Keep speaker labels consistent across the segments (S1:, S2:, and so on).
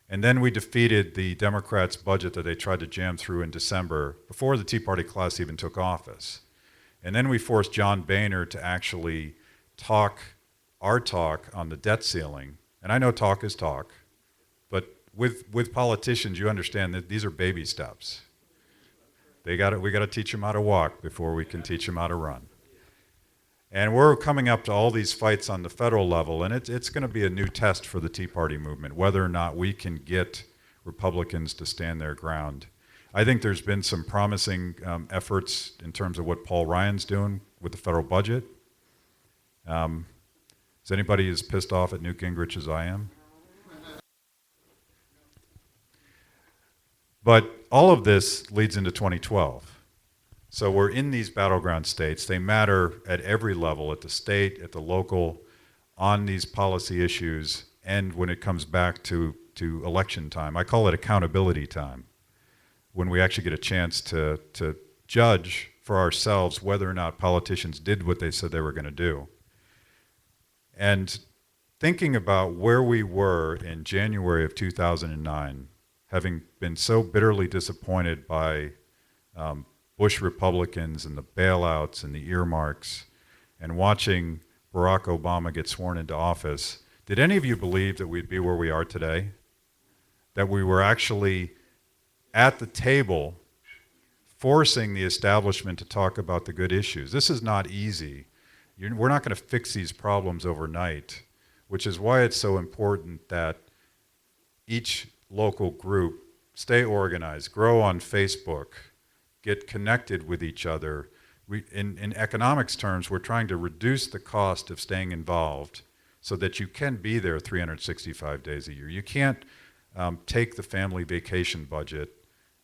S1: And then we defeated the Democrats' budget that they tried to jam through in December before the Tea Party class even took office. And then we forced John Boehner to actually talk our talk on the debt ceiling. And I know talk is talk, but with politicians, you understand that these are baby steps. We got to teach them how to walk before we can teach them how to run. And we're coming up to all these fights on the federal level, and it's going to be a new test for the Tea Party movement, whether or not we can get Republicans to stand their ground. I think there's been some promising efforts in terms of what Paul Ryan's doing with the federal budget. Is anybody as pissed off at Newt Gingrich as I am? But all of this leads into 2012. So we're in these battleground states. They matter at every level, at the state, at the local, on these policy issues, and when it comes back to election time. I call it accountability time, when we actually get a chance to judge for ourselves whether or not politicians did what they said they were going to do. And thinking about where we were in January of 2009, having been so bitterly disappointed by Bush Republicans and the bailouts and the earmarks, and watching Barack Obama get sworn into office, did any of you believe that we'd be where we are today? That we were actually at the table forcing the establishment to talk about the good issues? This is not easy. We're not going to fix these problems overnight, which is why it's so important that each local group stay organized, grow on Facebook, get connected with each other. In economics terms, we're trying to reduce the cost of staying involved so that you can be there 365 days a year. You can't take the family vacation budget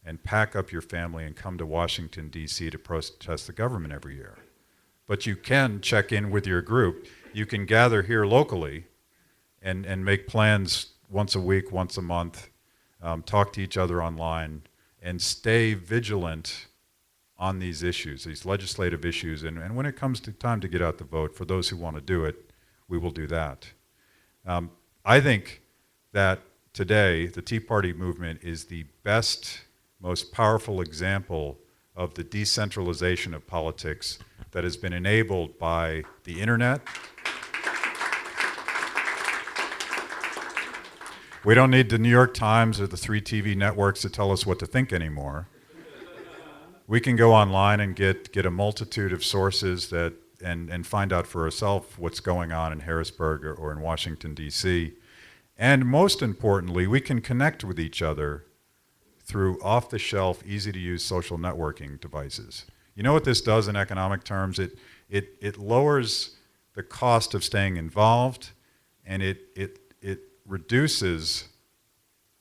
S1: and pack up your family and come to Washington, D.C. to protest the government every year. But you can check in with your group. You can gather here locally and make plans once a week, once a month, talk to each other online, and stay vigilant on these issues, these legislative issues. And when it comes to time to get out the vote, for those who want to do it, we will do that. I think that today the Tea Party movement is the best, most powerful example of the decentralization of politics that has been enabled by the internet. We don't need the New York Times or the 3 TV networks to tell us what to think anymore. We can go online and get a multitude of sources that and find out for ourselves what's going on in Harrisburg or in Washington, D.C. And most importantly, we can connect with each other through off-the-shelf, easy-to-use social networking devices. You know what this does in economic terms? It lowers the cost of staying involved, and it reduces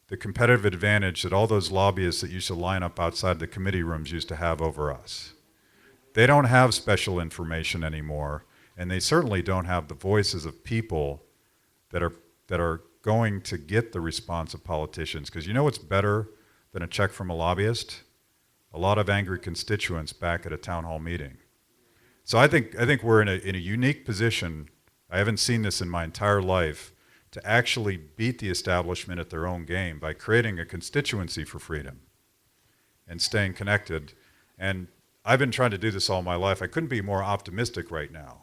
S1: the competitive advantage that all those lobbyists that used to line up outside the committee rooms used to have over us. They don't have special information anymore, and they certainly don't have the voices of people that are going to get the response of politicians. Because you know what's better than a check from a lobbyist? A lot of angry constituents back at a town hall meeting. So I think we're in a unique position. I haven't seen this in my entire life, to actually beat the establishment at their own game by creating a constituency for freedom and staying connected. And I've been trying to do this all my life. I couldn't be more optimistic right now.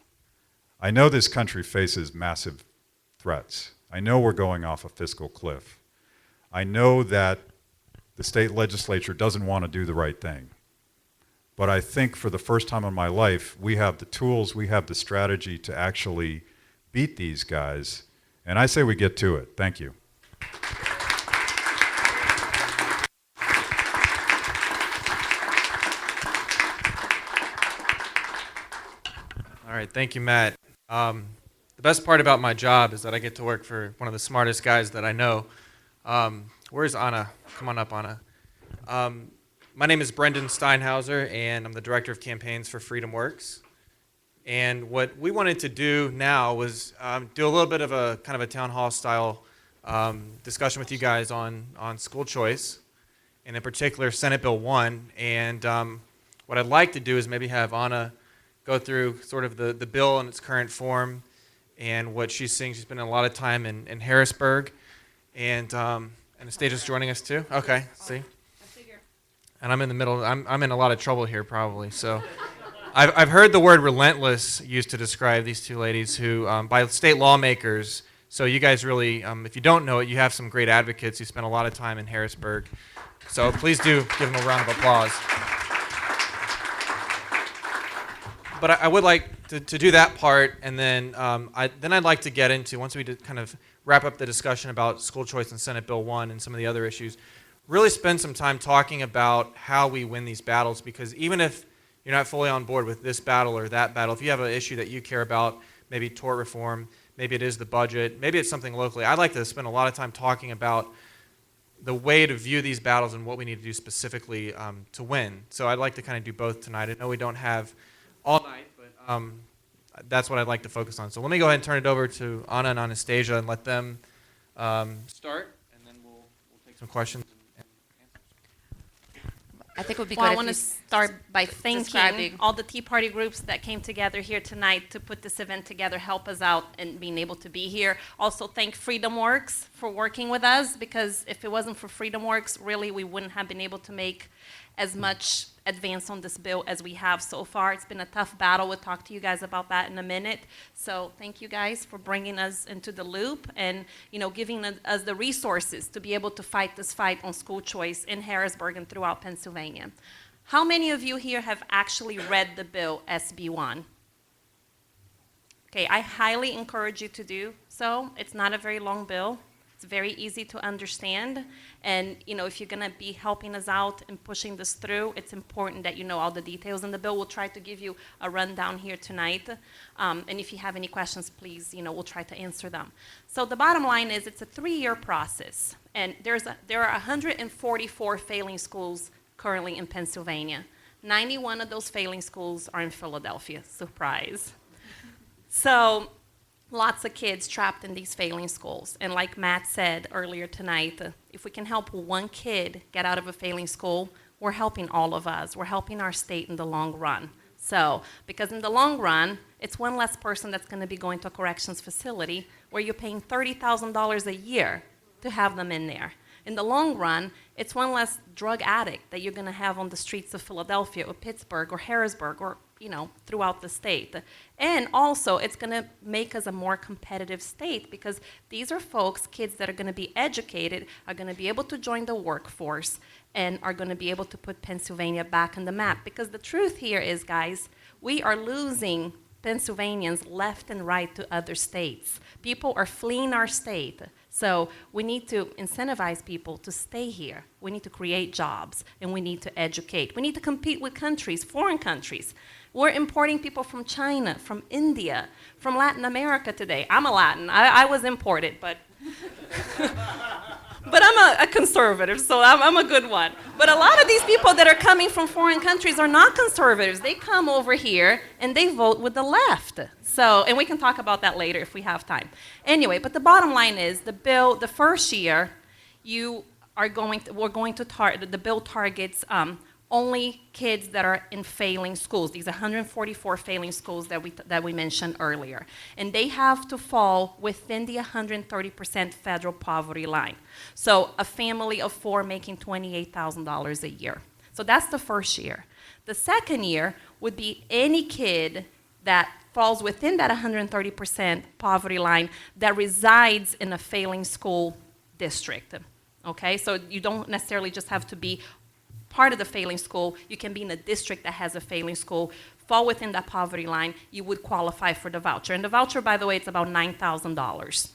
S1: I know this country faces massive threats. I know we're going off a fiscal cliff. I know that the state legislature doesn't want to do the right thing. But I think for the first time in my life, we have the tools, we have the strategy to actually beat these guys. And I say we get to it. Thank you.
S2: All right, thank you, Matt. The best part about my job is that I get to work for one of the smartest guys that I know. Where's Anna? Come on up, Anna. My name is Brendan Steinhauser, and I'm the Director of Campaigns for Freedom Works. And what we wanted to do now was do a little bit of a kind of a town hall style discussion with you guys on school choice, and in particular Senate Bill 1. And what I'd like to do is maybe have Anna go through sort of the bill in its current form and what she's seeing. She's spent a lot of time in Harrisburg. And Anastasia's joining us too? Okay, see? And I'm in the middle, I'm in a lot of trouble here probably, so. I've heard the word relentless used to describe these two ladies who, by state lawmakers, so you guys really, if you don't know it, you have some great advocates who spend a lot of time in Harrisburg. So please do give them a round of applause. But I would like to do that part, and then I'd like to get into, once we kind of wrap up the discussion about school choice and Senate Bill 1 and some of the other issues, really spend some time talking about how we win these battles, because even if you're not fully on board with this battle or that battle, if you have an issue that you care about, maybe tort reform, maybe it is the budget, maybe it's something locally, I'd like to spend a lot of time talking about the way to view these battles and what we need to do specifically to win. So I'd like to kind of do both tonight. I know we don't have all night, but that's what I'd like to focus on. So let me go ahead and turn it over to Anna and Anastasia and let them start, and then we'll take some questions.
S3: I think it would be
S4: Well, I
S3: good
S4: want to
S3: if you
S4: start by thanking
S3: describing-
S4: all the Tea Party groups that came together here tonight to put this event together, help us out and being able to be here. Also thank FreedomWorks for working with us, because if it wasn't for FreedomWorks, really we wouldn't have been able to make as much advance on this bill as we have so far. It's been a tough battle. We'll talk to you guys about that in a minute. So thank you guys for bringing us into the loop and, giving us the resources to be able to fight this fight on school choice in Harrisburg and throughout Pennsylvania. How many of you here have actually read the bill SB 1? Okay, I highly encourage you to do so. It's not a very long bill. It's very easy to understand. And, if you're going to be helping us out and pushing this through, it's important that you know all the details in the bill. We'll try to give you a rundown here tonight. And if you have any questions, please, we'll try to answer them. So the bottom line is it's a 3-year process. And there are 144 failing schools currently in Pennsylvania. 91 of those failing schools are in Philadelphia. Surprise. So lots of kids trapped in these failing schools. And like Matt said earlier tonight, if we can help one kid get out of a failing school, we're helping all of us. We're helping our state in the long run. So, because in the long run, it's one less person that's going to be going to a corrections facility where you're paying $30,000 a year to have them in there. In the long run, it's one less drug addict that you're going to have on the streets of Philadelphia or Pittsburgh or Harrisburg or throughout the state. And also, it's going to make us a more competitive state, because these are folks, kids that are going to be educated, are going to be able to join the workforce, and are going to be able to put Pennsylvania back on the map. Because the truth here is, guys, we are losing Pennsylvanians left and right to other states. People are fleeing our state. So we need to incentivize people to stay here. We need to create jobs, and we need to educate. We need to compete with countries, foreign countries. We're importing people from China, from India, from Latin America today. I'm a Latin. I was imported, but but I'm a conservative, so I'm a good one. But a lot of these people that are coming from foreign countries are not conservatives. They come over here and they vote with the left. So, and we can talk about that later if we have time. Anyway, but the bottom line is the bill, the first year, the bill targets only kids that are in failing schools. These 144 failing schools that we mentioned earlier. And they have to fall within the 130% federal poverty line. So a family of 4 making $28,000 a year. So that's the first year. The second year would be any kid that falls within that 130% poverty line that resides in a failing school district. Okay, so you don't necessarily just have to be part of the failing school. You can be in a district that has a failing school, fall within that poverty line, you would qualify for the voucher. And the voucher, by the way, it's about $9,000.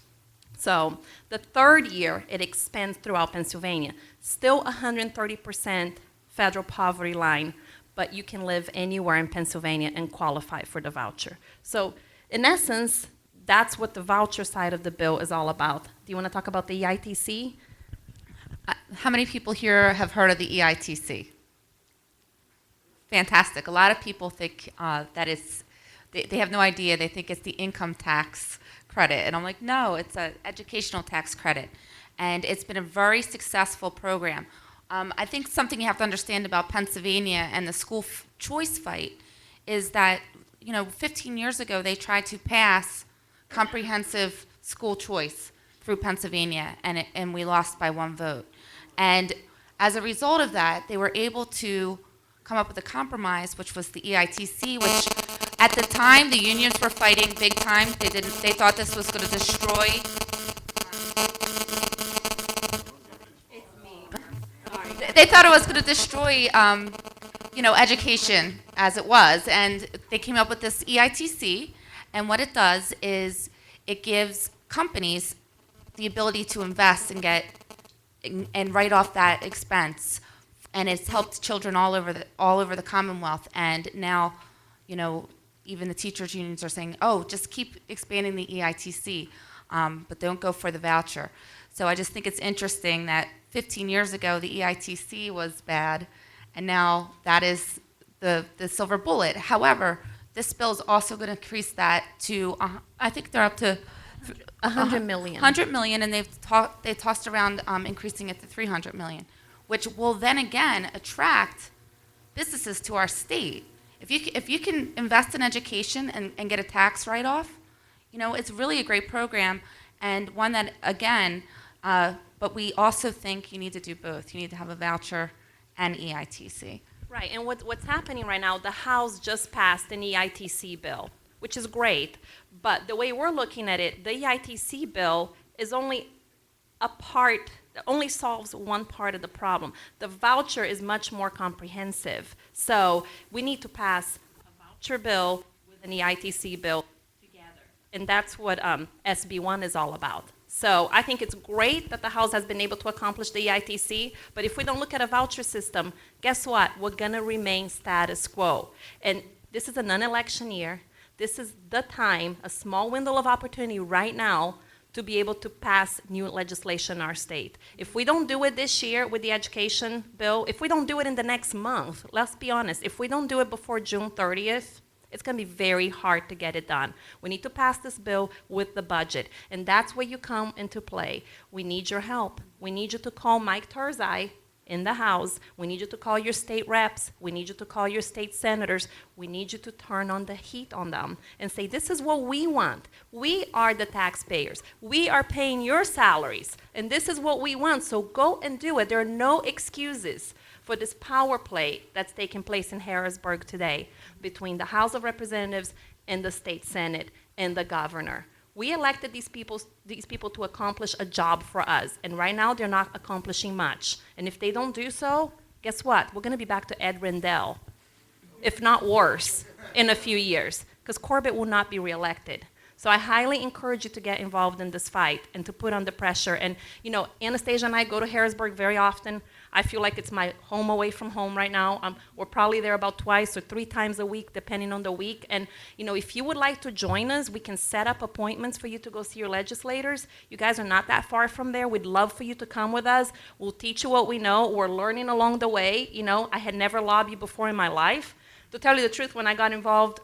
S4: So the third year, it expands throughout Pennsylvania. Still 130% federal poverty line, but you can live anywhere in Pennsylvania and qualify for the voucher. So in essence, that's what the voucher side of the bill is all about. Do you want to talk about the EITC?
S3: How many people here have heard of the EITC? Fantastic. A lot of people think that they have no idea. They think it's the income tax credit. And I'm like, no, it's an educational tax credit. And it's been a very successful program. I think something you have to understand about Pennsylvania and the school choice fight is that, 15 years ago, they tried to pass comprehensive school choice. through Pennsylvania, and we lost by 1 vote. And as a result of that, they were able to come up with a compromise, which was the EITC, which at the time the unions were fighting big time. They thought this was going to destroy. They thought it was going to destroy, education as it was, and they came up with this EITC. And what it does is it gives companies the ability to invest and and write off that expense, and it's helped children all over the Commonwealth. And now, even the teachers unions are saying, "Oh, just keep expanding the EITC, but don't go for the voucher." So I just think it's interesting that 15 years ago the EITC was bad, and now that is the silver bullet. However, this bill is also going to increase that to I think they're up to
S4: 100 million.
S3: 100 million, and they tossed around increasing it to 300 million, which will then again attract businesses to our state. If you can invest in education and get a tax write-off, it's really a great program, and one that again. But we also think you need to do both. You need to have a voucher and EITC.
S4: Right, and what's happening right now, the House just passed an EITC bill, which is great, but the way we're looking at it, the EITC bill is only only solves one part of the problem. The voucher is much more comprehensive. So we need to pass a voucher bill with an EITC bill together. And that's what SB1 is all about. So I think it's great that the House has been able to accomplish the EITC, but if we don't look at a voucher system, guess what? We're gonna remain status quo. And this is a non-election year. This is the time, a small window of opportunity right now to be able to pass new legislation in our state. If we don't do it this year with the education bill, if we don't do it in the next month, let's be honest, if we don't do it before June 30th, it's going to be very hard to get it done. We need to pass this bill with the budget, and that's where you come into play. We need your help. We need you to call Mike Turzai in the House. We need you to call your state reps. We need you to call your state senators. We need you to turn on the heat on them and say, this is what we want. We are the taxpayers. We are paying your salaries, and this is what we want, so go and do it. There are no excuses for this power play that's taking place in Harrisburg today between the House of Representatives and the state Senate and the governor. We elected these people to accomplish a job for us, and right now they're not accomplishing much. And if they don't do so, guess what? We're going to be back to Ed Rendell, if not worse, in a few years, because Corbett will not be reelected. So I highly encourage you to get involved in this fight and to put on the pressure. And, Anastasia and I go to Harrisburg very often. I feel like it's my home away from home right now. We're probably there about 2 or 3 times a week, depending on the week. And, if you would like to join us, we can set up appointments for you to go see your legislators. You guys are not that far from there. We'd love for you to come with us. We'll teach you what we know. We're learning along the way. I had never lobbied before in my life. To tell you the truth, when I got involved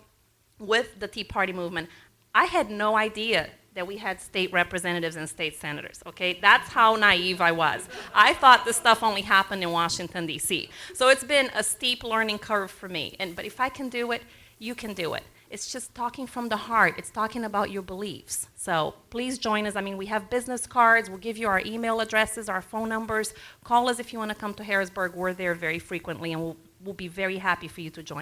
S4: with the Tea Party movement, I had no idea that we had state representatives and state senators, okay? That's how naive I was. I thought this stuff only happened in Washington, D.C. So it's been a steep learning curve for me. But if I can do it, you can do it. It's just talking from the heart. It's talking about your beliefs. So please join us. We have business cards. We'll give you our email addresses, our phone numbers. Call us if you want to come to Harrisburg. We're there very frequently, and we'll be very happy for you to join.